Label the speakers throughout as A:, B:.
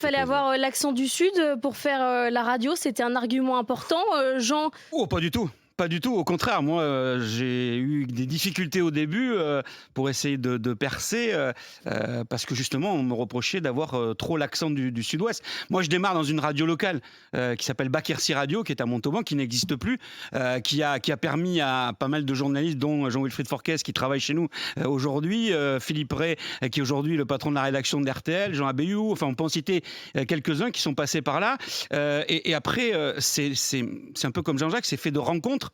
A: Fallait avoir l'accent du Sud pour faire la radio, c'était un argument important. Jean,
B: Oh, pas du tout. Pas du tout, au contraire, moi j'ai eu des difficultés au début pour essayer de percer parce que justement on me reprochait d'avoir trop l'accent du sud-ouest. Moi je démarre dans une radio locale qui s'appelle Bakersi Radio, qui est à Montauban, qui n'existe plus, qui a permis à pas mal de journalistes, dont Jean-Wilfried Forquès qui travaille chez nous aujourd'hui, Philippe Ray qui est aujourd'hui le patron de la rédaction d'RTL, Jean Abeyou, enfin on peut en citer quelques-uns qui sont passés par là. Et après c'est un peu comme Jean-Jacques, c'est fait de rencontres.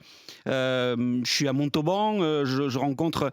B: Je suis à Montauban, je rencontre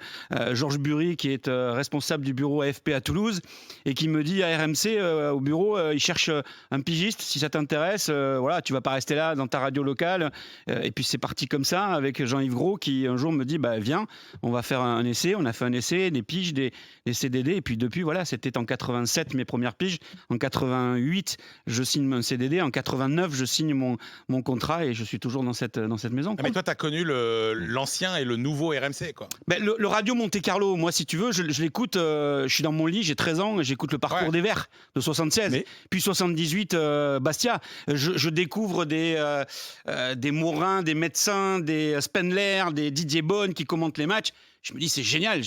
B: Georges Bury qui est responsable du bureau AFP à Toulouse et qui me dit à RMC au bureau, il cherche un pigiste, si ça t'intéresse, voilà, tu vas pas rester là dans ta radio locale. Et puis c'est parti comme ça avec Jean-Yves Gros qui un jour me dit viens, on va faire un essai. On a fait un essai, des piges, des CDD, et puis depuis voilà, c'était en 87 mes premières piges, en 88 je signe un CDD, en 89 je signe mon contrat et je suis toujours dans cette maison.
C: Mais toi, tu as connu l'ancien et le nouveau RMC, quoi.
B: Le radio Monte Carlo, moi, si tu veux, je l'écoute. Je suis dans mon lit, j'ai 13 ans, et j'écoute le parcours des Verts de 76, puis 78, Bastia. Je découvre des Morin, des médecins, des Spendler, des Didier Bonne qui commentent les matchs. Je me dis, c'est génial.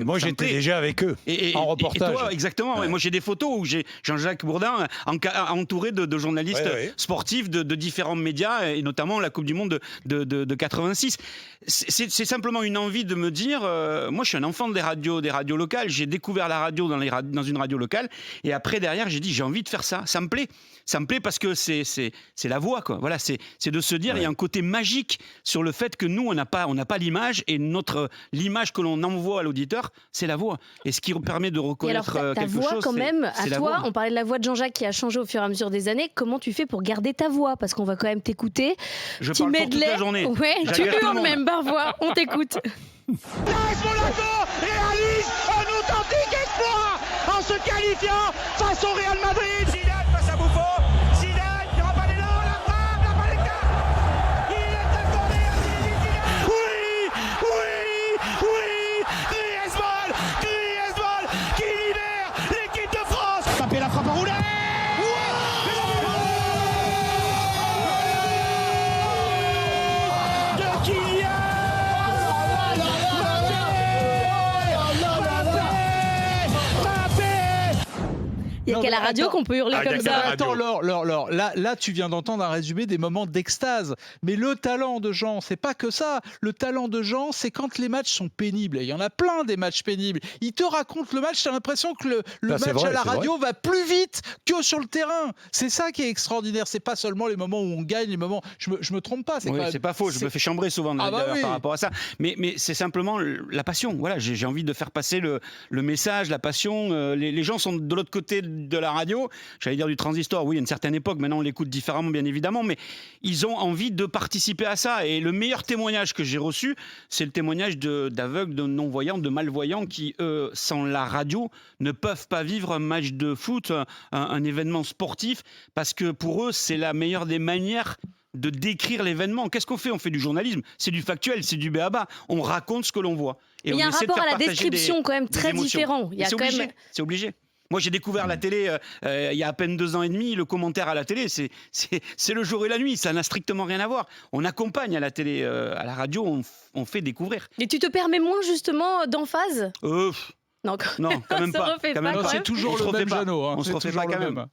D: Moi, j'étais déjà avec eux en reportage.
B: Et toi, exactement. Ouais. Moi, j'ai des photos où j'ai Jean-Jacques Bourdin entouré de journalistes sportifs de différents médias, et notamment la Coupe du Monde de 86. C'est simplement une envie de me dire, moi, je suis un enfant des radios locales. J'ai découvert la radio dans une radio locale. Et après, derrière, j'ai dit, j'ai envie de faire ça. Ça me plaît. Ça me plaît parce que c'est la voix, quoi. Voilà, c'est de se dire, il y a un côté magique sur le fait que nous, on n'a pas l'image, et l'image que l'on envoie à l'auditeur, c'est la voix. Et ce qui permet de reconnaître quelque chose,
A: ta voix, quand même, à toi, on parlait de la voix de Jean-Jacques qui a changé au fur et à mesure des années. Comment tu fais pour garder ta voix? Parce qu'on va quand même t'écouter.
B: Je parle pour toute la journée.
A: Ouais, tu hurles même parfois. On t'écoute.
E: L'AS Monaco réalise un authentique exploit en se qualifiant face au Real Madrid.
F: Zidane face à Buffon. Zidane, il n'y aura pas d'élan, la frappe, la paletta. Il est accordé à Zinedine Zidane.
E: Oui, Griezmann qui libère l'équipe de France. Taper la frappe à rouler. De Kylian.
A: Il n'y a qu'à la radio qu'on peut hurler comme ça.
D: Attends, Laure, là, tu viens d'entendre un résumé des moments d'extase. Mais le talent de Jean, c'est pas que ça. Le talent de Jean, c'est quand les matchs sont pénibles. Et il y en a plein des matchs pénibles. Il te raconte le match, t'as l'impression que le match à la radio va plus vite que sur le terrain. C'est ça qui est extraordinaire. C'est pas seulement les moments où on gagne, les moments. Je me trompe pas.
B: C'est pas faux. Je me fais chambrer souvent par rapport à ça. Mais c'est simplement la passion. Voilà, j'ai envie de faire passer le message, la passion. Les gens sont de l'autre côté de la radio, j'allais dire du transistor, oui, à une certaine époque, maintenant on l'écoute différemment bien évidemment, mais ils ont envie de participer à ça. Et le meilleur témoignage que j'ai reçu, c'est le témoignage d'aveugles, de non-voyants, de malvoyants qui, eux, sans la radio, ne peuvent pas vivre un match de foot, un événement sportif, parce que pour eux, c'est la meilleure des manières de décrire l'événement. Qu'est-ce qu'on fait? On fait du journalisme, c'est du factuel, c'est du b.a.-ba. On raconte ce que l'on voit.
A: Et il y a un rapport à la description quand même très différent.
B: C'est obligé. Moi, j'ai découvert la télé il y a à peine 2 ans et demi. Le commentaire à la télé, c'est le jour et la nuit. Ça n'a strictement rien à voir. On accompagne à la télé, à la radio, on fait découvrir.
A: Et tu te permets moins justement d'emphase?
B: Non, quand même pas.
D: C'est toujours le même Jeannot.
B: On se refait pas quand même.